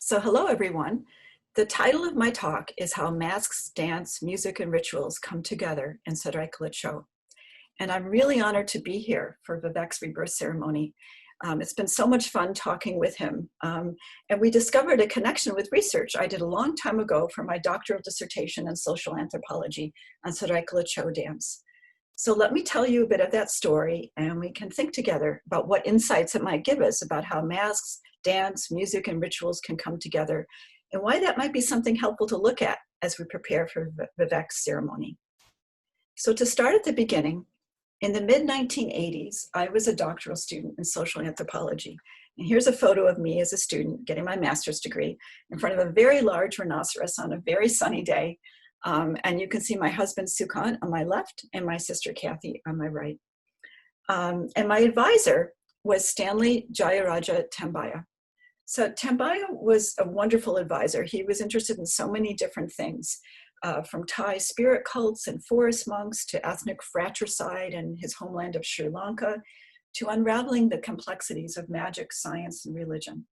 So hello, everyone. The title of my talk is How Masks, Dance, Music, and Rituals Come Together in Seraikella, Chhau. And I'm really honored to be here for Vivek's rebirth ceremony. It's been so much fun talking with him. And we discovered a connection with research I did a long time ago for my doctoral dissertation in social anthropology on Seraikella Chhau dance. So let me tell you a bit of that story, and we can think together about what insights it might give us about how masks, dance, music, and rituals can come together, and why that might be something helpful to look at as we prepare for Vivek's ceremony. So to start at the beginning, in the mid-1980s, I was a doctoral student in social anthropology. And here's a photo of me as a student getting my master's degree in front of a very large rhinoceros on a very sunny day. And you can see my husband Sukant on my left and my sister Kathy on my right. And my advisor was Stanley Jayaraja Tambaya. So Tambaya was a wonderful advisor. He was interested in so many different things, from Thai spirit cults and forest monks to ethnic fratricide in his homeland of Sri Lanka, to unraveling the complexities of magic, science, and religion.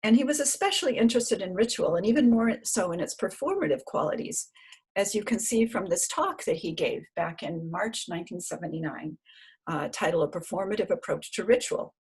And he was especially interested in ritual, and even more so in its performative qualities, as you can see from this talk that he gave back in March 1979, titled A Performative Approach to Ritual.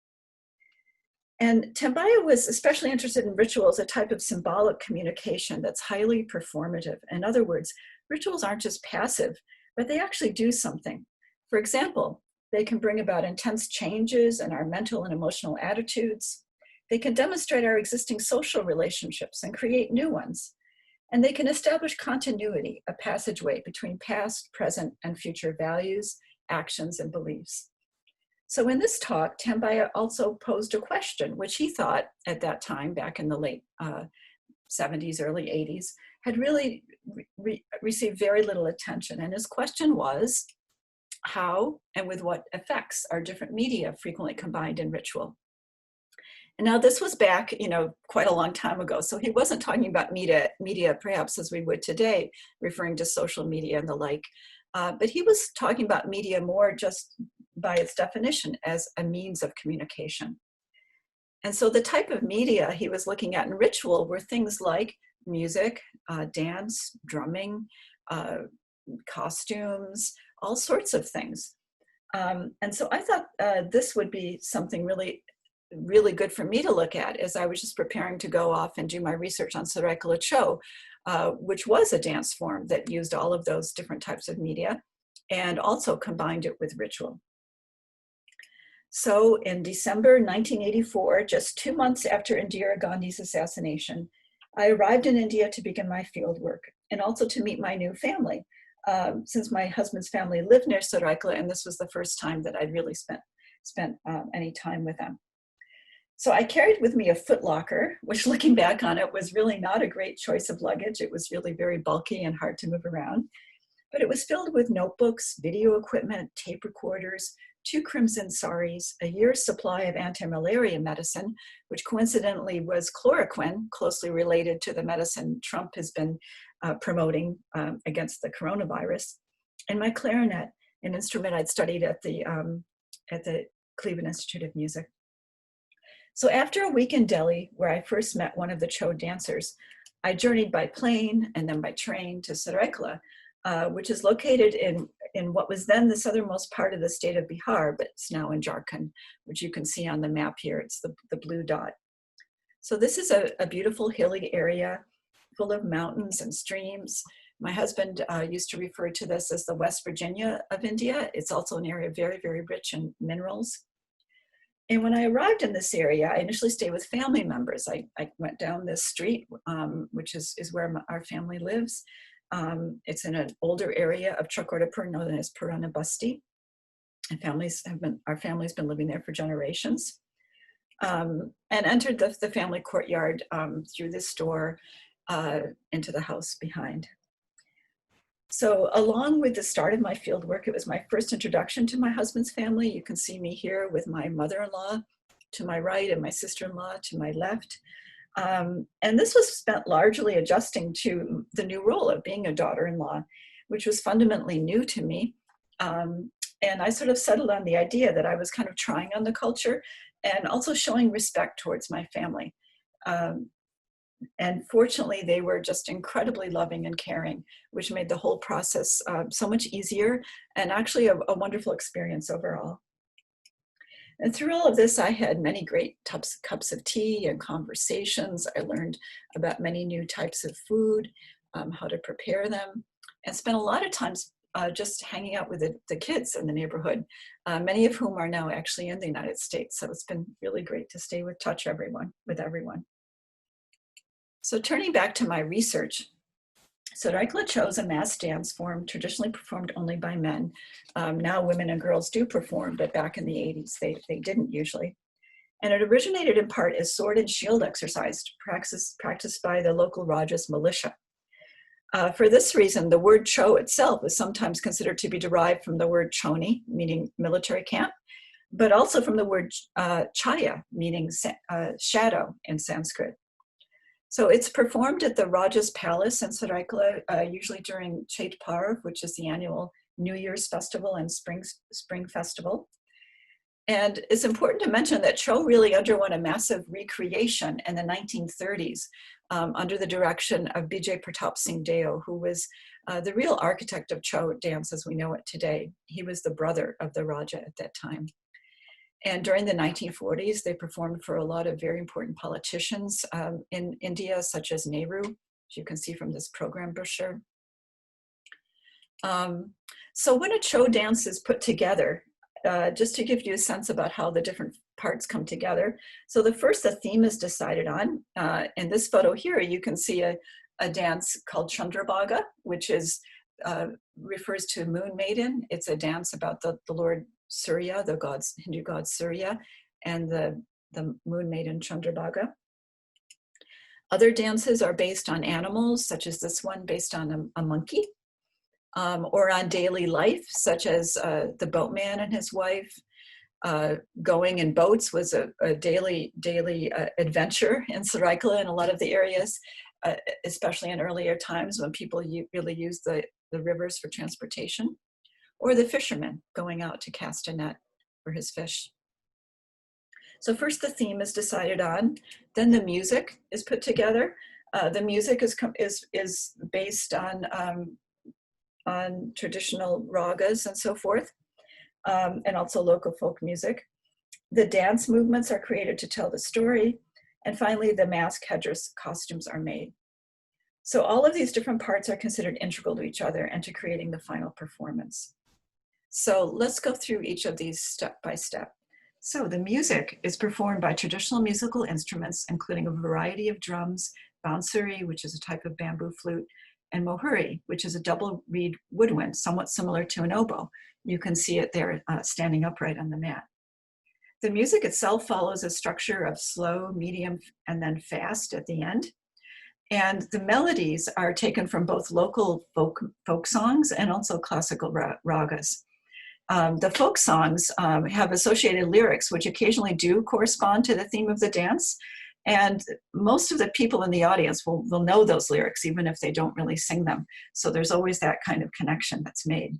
And Tambaya was especially interested in ritual as a type of symbolic communication that's highly performative. In other words, rituals aren't just passive, but they actually do something. For example, they can bring about intense changes in our mental and emotional attitudes. They can demonstrate our existing social relationships and create new ones. And they can establish continuity, a passageway between past, present, and future values, actions, and beliefs. So in this talk, Tambaya also posed a question, which he thought at that time, back in the late 70s, early 80s, had really received very little attention. And his question was, how and with what effects are different media frequently combined in ritual? And now this was back, quite a long time ago. So he wasn't talking about media perhaps as we would today, referring to social media and the like. But he was talking about media more just by its definition as a means of communication. And so the type of media he was looking at in ritual were things like music, dance, drumming, costumes, all sorts of things. And so I thought this would be something really good for me to look at as I was just preparing to go off and do my research on Seraikella Chhau, which was a dance form that used all of those different types of media and also combined it with ritual. So in December 1984, just 2 months after Indira Gandhi's assassination, I arrived in India to begin my fieldwork and also to meet my new family, since my husband's family lived near Seraikella, and this was the first time that I'd really spent any time with them. So I carried with me a footlocker, which looking back on it was really not a great choice of luggage. It was really very bulky and hard to move around. But it was filled with notebooks, video equipment, tape recorders, 2 crimson saris, a year's supply of anti-malaria medicine, which coincidentally was chloroquine, closely related to the medicine Trump has been promoting against the coronavirus, and my clarinet, an instrument I'd studied at the Cleveland Institute of Music. So after a week in Delhi, where I first met one of the Chhau dancers, I journeyed by plane and then by train to Seraikella, which is located in what was then the southernmost part of the state of Bihar, but it's now in Jharkhand, which you can see on the map here. It's the blue dot. So this is a beautiful hilly area full of mountains and streams. My husband used to refer to this as the West Virginia of India. It's also an area very, very rich in minerals. And when I arrived in this area, I initially stayed with family members. I went down this street, which is where our family lives. It's in an older area of Chakrapur known as Purana Basti. And our family's been living there for generations. And entered the family courtyard through this door into the house behind. So along with the start of my field work, it was my first introduction to my husband's family. You can see me here with my mother-in-law to my right and my sister-in-law to my left. And this was spent largely adjusting to the new role of being a daughter-in-law, which was fundamentally new to me. And I sort of settled on the idea that I was kind of trying on the culture and also showing respect towards my family. And fortunately, they were just incredibly loving and caring, which made the whole process so much easier and actually a wonderful experience overall. And through all of this, I had many great cups of tea and conversations. I learned about many new types of food, how to prepare them, and spent a lot of times just hanging out with the kids in the neighborhood, many of whom are now actually in the United States. So it's been really great to stay with everyone. So turning back to my research, Seraikella Chhau is a mass dance form traditionally performed only by men. Now women and girls do perform, but back in the 80s, they didn't usually. And it originated in part as sword and shield exercise practiced by the local Rajas militia. For this reason, the word Chhau itself is sometimes considered to be derived from the word choni, meaning military camp, but also from the word chaya, meaning shadow in Sanskrit. So it's performed at the Raja's Palace in Seraikella, usually during Chait Parv, which is the annual New Year's festival and spring festival. And it's important to mention that Chhau really underwent a massive recreation in the 1930s under the direction of Bijay Pratap Singh Deo, who was the real architect of Chhau dance as we know it today. He was the brother of the Raja at that time. And during the 1940s, they performed for a lot of very important politicians in India, such as Nehru, as you can see from this program brochure. So when a Chhau dance is put together, just to give you a sense about how the different parts come together. So the theme is decided on. In this photo here, you can see a dance called Chandrabhaga, which refers to Moon Maiden. It's a dance about the Lord Surya, the Hindu god Surya, and the Moon Maiden Chandrabhaga. Other dances are based on animals, such as this one based on a monkey, or on daily life, such as the boatman and his wife. Going in boats was a daily adventure in Seraikella in a lot of the areas, especially in earlier times when people really used the rivers for transportation. Or the fisherman going out to cast a net for his fish. So first the theme is decided on, then the music is put together. The music is based on traditional ragas and so forth, and also local folk music. The dance movements are created to tell the story, and finally the mask, headdress, costumes are made. So all of these different parts are considered integral to each other and to creating the final performance. So let's go through each of these step by step. So the music is performed by traditional musical instruments, including a variety of drums, bansuri, which is a type of bamboo flute, and mohuri, which is a double reed woodwind, somewhat similar to an oboe. You can see it there standing upright on the mat. The music itself follows a structure of slow, medium, and then fast at the end. And the melodies are taken from both local folk songs and also classical ragas. The folk songs have associated lyrics, which occasionally do correspond to the theme of the dance. And most of the people in the audience will know those lyrics, even if they don't really sing them. So there's always that kind of connection that's made.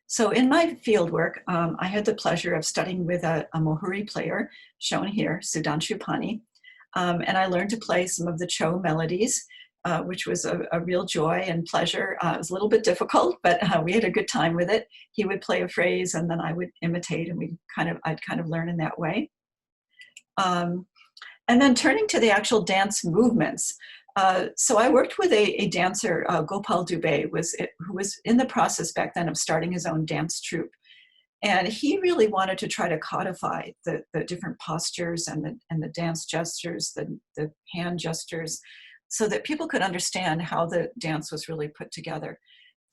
So in my fieldwork, I had the pleasure of studying with a mohuri player, shown here, Sudhanshu Pani. And I learned to play some of the Chhau melodies, which was a real joy and pleasure. It was a little bit difficult, but we had a good time with it. He would play a phrase and then I would imitate, and I'd kind of learn in that way. And then turning to the actual dance movements. So I worked with a dancer, Gopal Dubey, who was in the process back then of starting his own dance troupe. And he really wanted to try to codify the different postures and the dance gestures, the hand gestures, so that people could understand how the dance was really put together.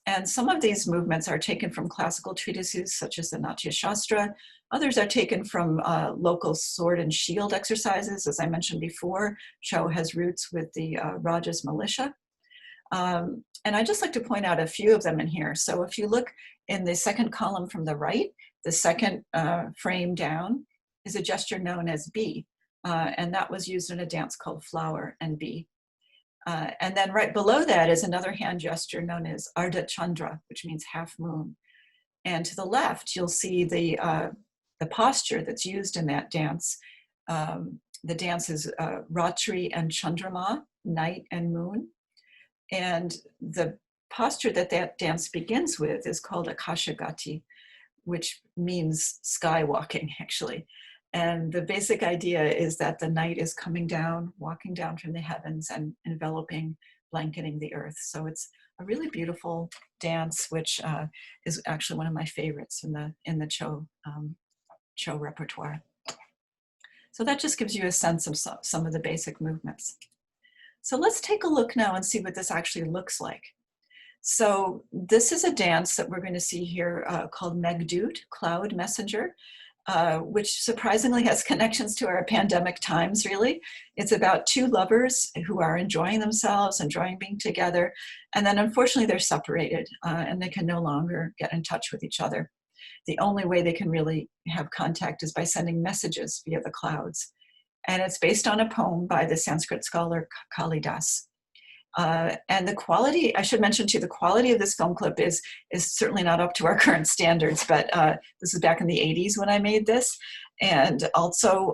And some of these movements are taken from classical treatises, such as the Natya Shastra. Others are taken from local sword and shield exercises. As I mentioned before, Chhau has roots with the Raja's militia. And I'd just like to point out a few of them in here. So if you look in the second column from the right, the second frame down is a gesture known as B. And that was used in a dance called Flower and B. And then right below that is another hand gesture known as Ardha Chandra, which means half moon. And to the left, you'll see the posture that's used in that dance. The dance is Ratri and Chandrama, night and moon. And the posture that that dance begins with is called Akashagati, which means sky walking, actually. And the basic idea is that the night is coming down, walking down from the heavens and enveloping, blanketing the earth. So it's a really beautiful dance, which is actually one of my favorites in the Chhau repertoire. So that just gives you a sense of some of the basic movements. So let's take a look now and see what this actually looks like. So this is a dance that we're going to see here called Megdude, Cloud Messenger, which surprisingly has connections to our pandemic times, really. It's about two lovers who are enjoying themselves, enjoying being together, and then unfortunately they're separated and they can no longer get in touch with each other. The only way they can really have contact is by sending messages via the clouds. And it's based on a poem by the Sanskrit scholar Kalidas. And the quality, I should mention too, the quality of this film clip is certainly not up to our current standards, but this is back in the 80s when I made this. And also,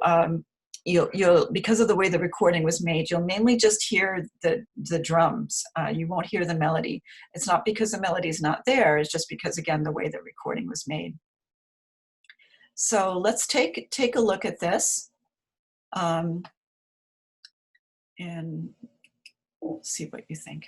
you'll because of the way the recording was made, you'll mainly just hear the drums. You won't hear the melody. It's not because the melody is not there, it's just because, again, the way the recording was made. So let's take a look at this. And see what you think.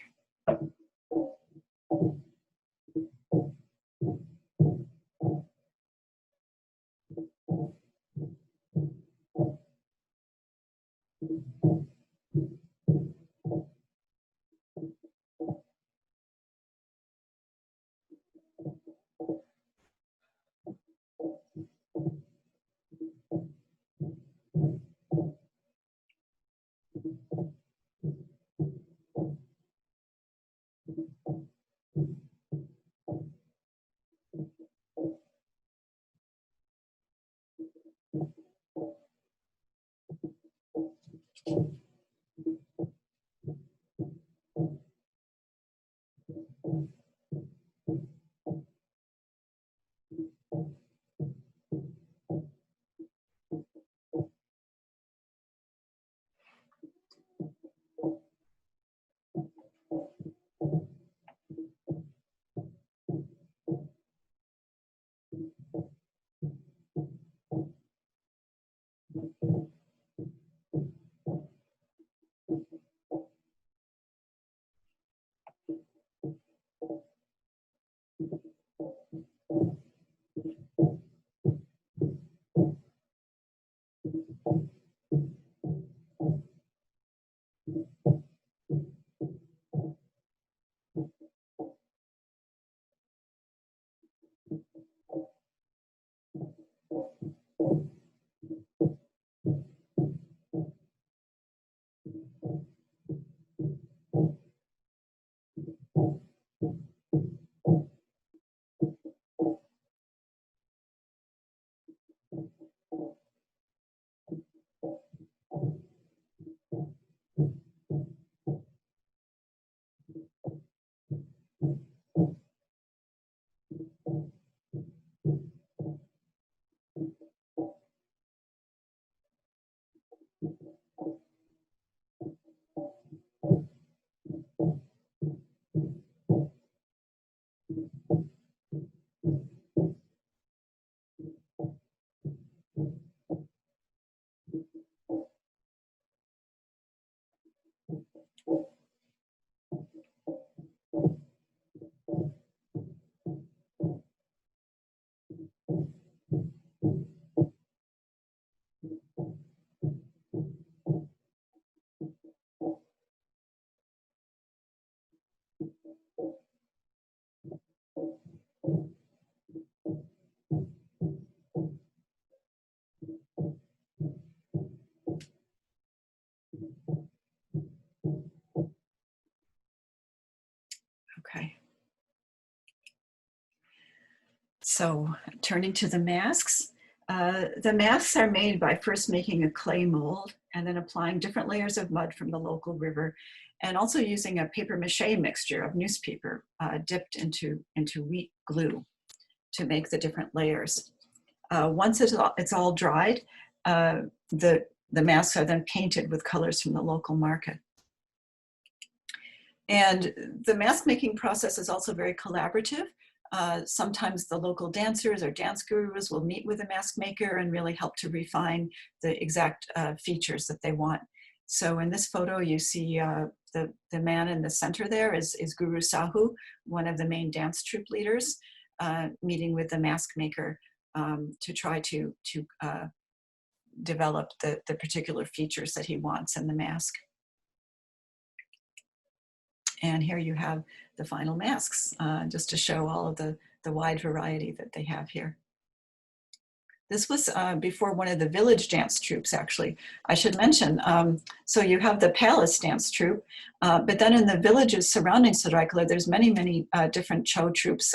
Okay. So turning to the masks are made by first making a clay mold and then applying different layers of mud from the local river, and also using a paper mache mixture of newspaper dipped into wheat glue to make the different layers. Once it's all dried, the the masks are then painted with colors from the local market. And the mask making process is also very collaborative. Sometimes the local dancers or dance gurus will meet with a mask maker and really help to refine the exact features that they want. So in this photo, you see the man in the center there is Guru Chhau, one of the main dance troupe leaders, meeting with the mask maker to try to develop the particular features that he wants in the mask. And here you have the final masks, just to show all of the wide variety that they have here. This was before one of the village dance troupes, actually. I should mention, so you have the palace dance troupe, but then in the villages surrounding Seraikella, there's many, many different Chhau troupes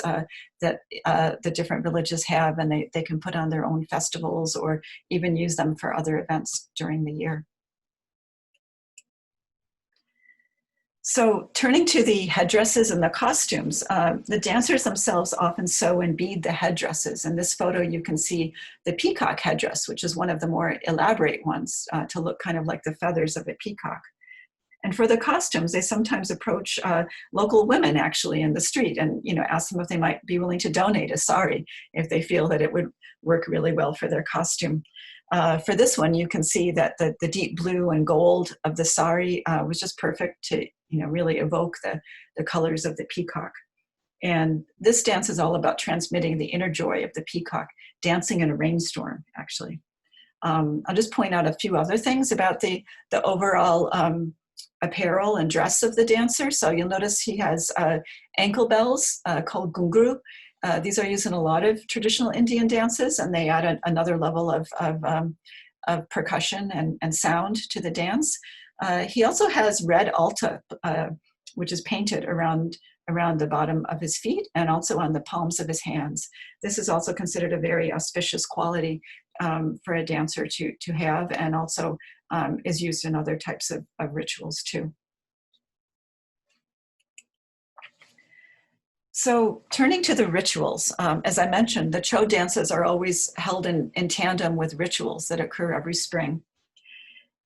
that the different villages have, and they can put on their own festivals or even use them for other events during the year. So turning to the headdresses and the costumes, the dancers themselves often sew and bead the headdresses. In this photo, you can see the peacock headdress, which is one of the more elaborate ones to look kind of like the feathers of a peacock. And for the costumes, they sometimes approach local women actually in the street and ask them if they might be willing to donate a sari if they feel that it would work really well for their costume. For this one, you can see that the deep blue and gold of the sari was just perfect to really evoke the colors of the peacock. And this dance is all about transmitting the inner joy of the peacock, dancing in a rainstorm, actually. I'll just point out a few other things about the overall apparel and dress of the dancer. So you'll notice he has ankle bells called gungru. These are used in a lot of traditional Indian dances, and they add another level of percussion and sound to the dance. He also has red alta, which is painted around the bottom of his feet and also on the palms of his hands. This is also considered a very auspicious quality for a dancer to have, and also is used in other types of rituals too. So turning to the rituals, as I mentioned, the Chhau dances are always held in tandem with rituals that occur every spring.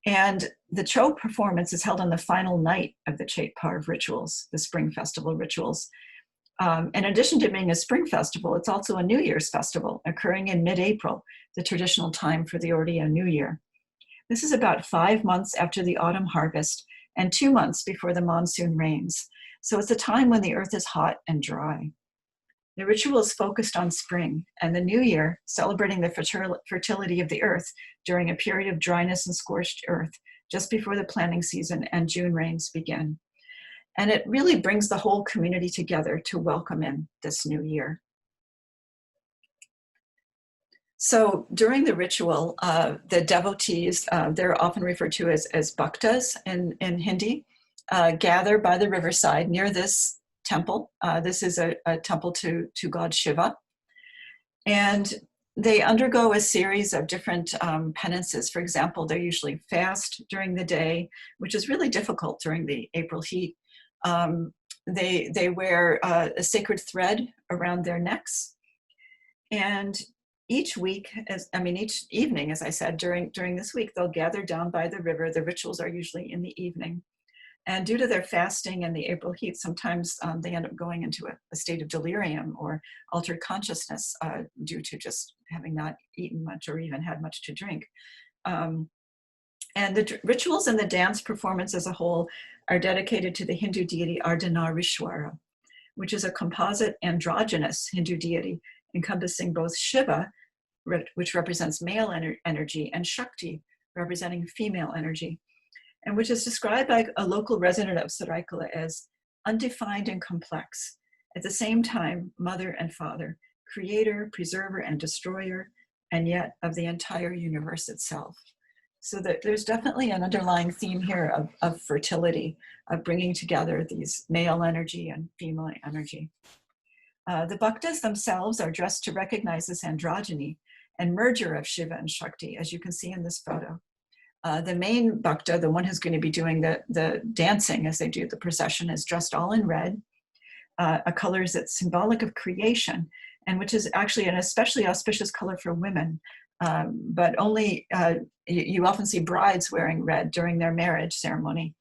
And the Chhau performance is held on the final night of the Chhaut rituals, the spring festival rituals. In addition to being a spring festival, it's also a New Year's festival occurring in mid-April, the traditional time for the Odia New Year. This is about 5 months after the autumn harvest and 2 months before the monsoon rains. So it's a time when the earth is hot and dry. The ritual is focused on spring and the new year, celebrating the fertility of the earth during a period of dryness and scorched earth just before the planting season and June rains begin. And it really brings the whole community together to welcome in this new year. So during the ritual, the devotees, they're often referred to as bhaktas in Hindi, gather by the riverside near this temple. This is a temple to God Shiva. And they undergo a series of different penances. For example, they usually fast during the day, which is really difficult during the April heat. They wear a sacred thread around their necks. And each week, each evening, as I said, during this week, they'll gather down by the river. The rituals are usually in the evening. And due to their fasting and the April heat, sometimes they end up going into a state of delirium or altered consciousness due to just having not eaten much or even had much to drink. And the rituals and the dance performance as a whole are dedicated to the Hindu deity Ardhanarishwara, which is a composite androgynous Hindu deity encompassing both Shiva, which represents male energy, and Shakti, representing female energy, and which is described by a local resident of Seraikella as undefined and complex, at the same time mother and father, creator, preserver, and destroyer, and yet of the entire universe itself. So that there's definitely an underlying theme here of fertility, of bringing together these male energy and female energy. The bhaktas themselves are dressed to recognize this androgyny and merger of Shiva and Shakti, as you can see in this photo. The main bhakta, the one who's going to be doing the dancing as they do the procession, is dressed all in red, a color that's symbolic of creation, and which is actually an especially auspicious color for women, but only, you often see brides wearing red during their marriage ceremony,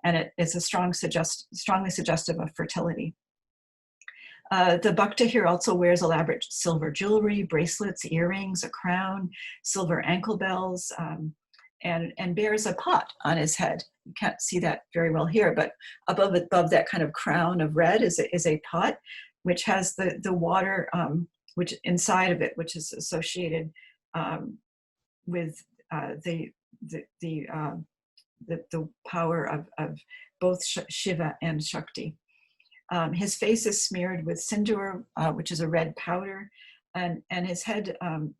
and it's a strongly suggestive of fertility. The bhakta here also wears elaborate silver jewelry, bracelets, earrings, a crown, silver ankle bells, and bears a pot on his head. You can't see that very well here, but above that kind of crown of red is a pot, which has the water, which inside of it, which is associated with the power of both Shiva and Shakti. His face is smeared with sindoor, which is a red powder, and his head,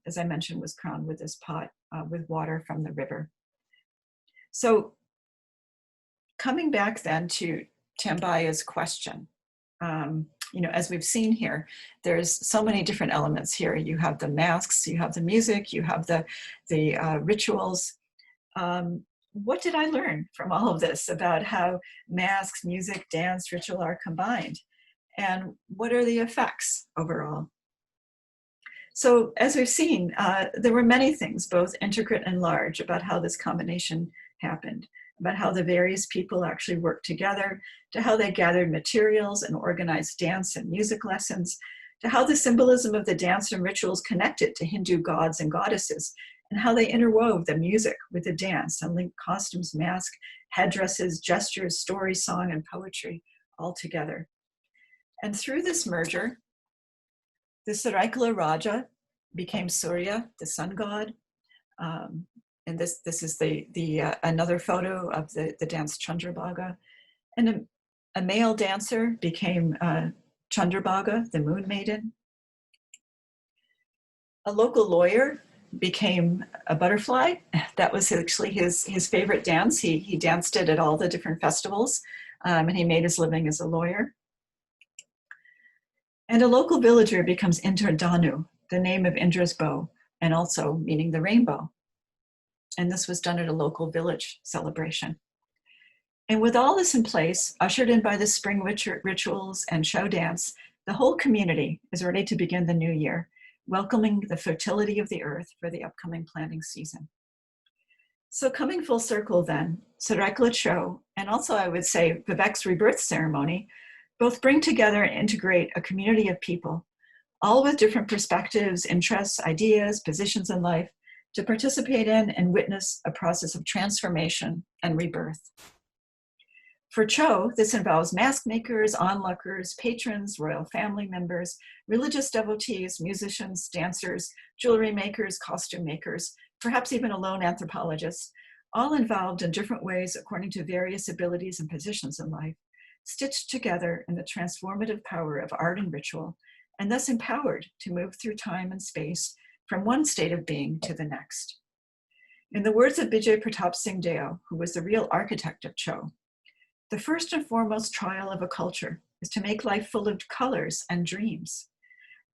as I mentioned, was crowned with this pot with water from the river. So coming back then to Tambaya's question, as we've seen here, there's so many different elements here. You have the masks, you have the music, you have the rituals. What did I learn from all of this about how masks, music, dance, ritual are combined? And what are the effects overall? So as we've seen, there were many things, both intricate and large, about how this combination happened, about how the various people actually worked together, to how they gathered materials and organized dance and music lessons, to how the symbolism of the dance and rituals connected to Hindu gods and goddesses, and how they interwove the music with the dance and linked costumes, masks, headdresses, gestures, story, song, and poetry all together. And through this merger, the Seraikella Raja became Surya, the sun god. And this is another photo of the dance Chandrabhaga. And a male dancer became Chandrabhaga, the moon maiden. A local lawyer became a butterfly. That was actually his favorite dance. He danced it at all the different festivals, and he made his living as a lawyer. And a local villager becomes Indradanu, the name of Indra's bow, and also meaning the rainbow. And this was done at a local village celebration. And with all this in place, ushered in by the spring rituals and show dance, the whole community is ready to begin the new year, welcoming the fertility of the earth for the upcoming planting season. So coming full circle then, Seraikella Chhau, and also I would say Vivek's rebirth ceremony, both bring together and integrate a community of people, all with different perspectives, interests, ideas, positions in life, to participate in and witness a process of transformation and rebirth. For Chhau, this involves mask makers, onlookers, patrons, royal family members, religious devotees, musicians, dancers, jewelry makers, costume makers, perhaps even a lone anthropologist, all involved in different ways according to various abilities and positions in life, stitched together in the transformative power of art and ritual, and thus empowered to move through time and space from one state of being to the next. In the words of Bijay Pratap Singh Deo, who was the real architect of Chhau, the first and foremost trial of a culture is to make life full of colors and dreams.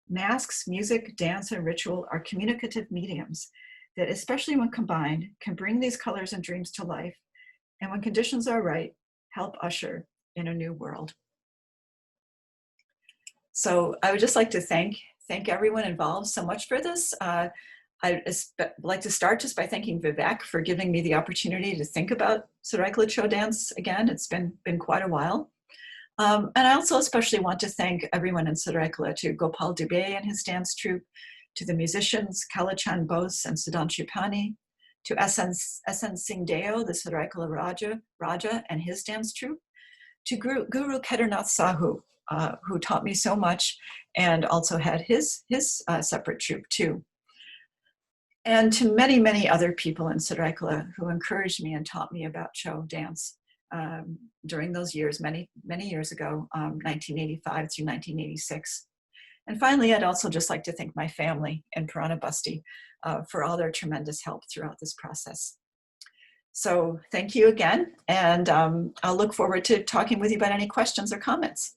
Masks, music, dance, and ritual are communicative mediums that, especially when combined, can bring these colors and dreams to life, and when conditions are right, help usher in a new world. So I would just like to thank everyone involved so much for this. I'd like to start just by thanking Vivek for giving me the opportunity to think about Seraikella Chhau dance again. It's been quite a while. And I also especially want to thank everyone in Seraikella, to Gopal Dubey and his dance troupe, to the musicians Kalachan Bose and Sudhanshu Pani, to SN Singh Deo, the Seraikella Raja and his dance troupe, to Guru Kedarnath Sahu, who taught me so much and also had his separate troupe too. And to many, many other people in Seraikella who encouraged me and taught me about Chhau dance during those years, many, many years ago, 1985 through 1986. And finally, I'd also just like to thank my family in Purana Basti for all their tremendous help throughout this process. So thank you again, and I'll look forward to talking with you about any questions or comments.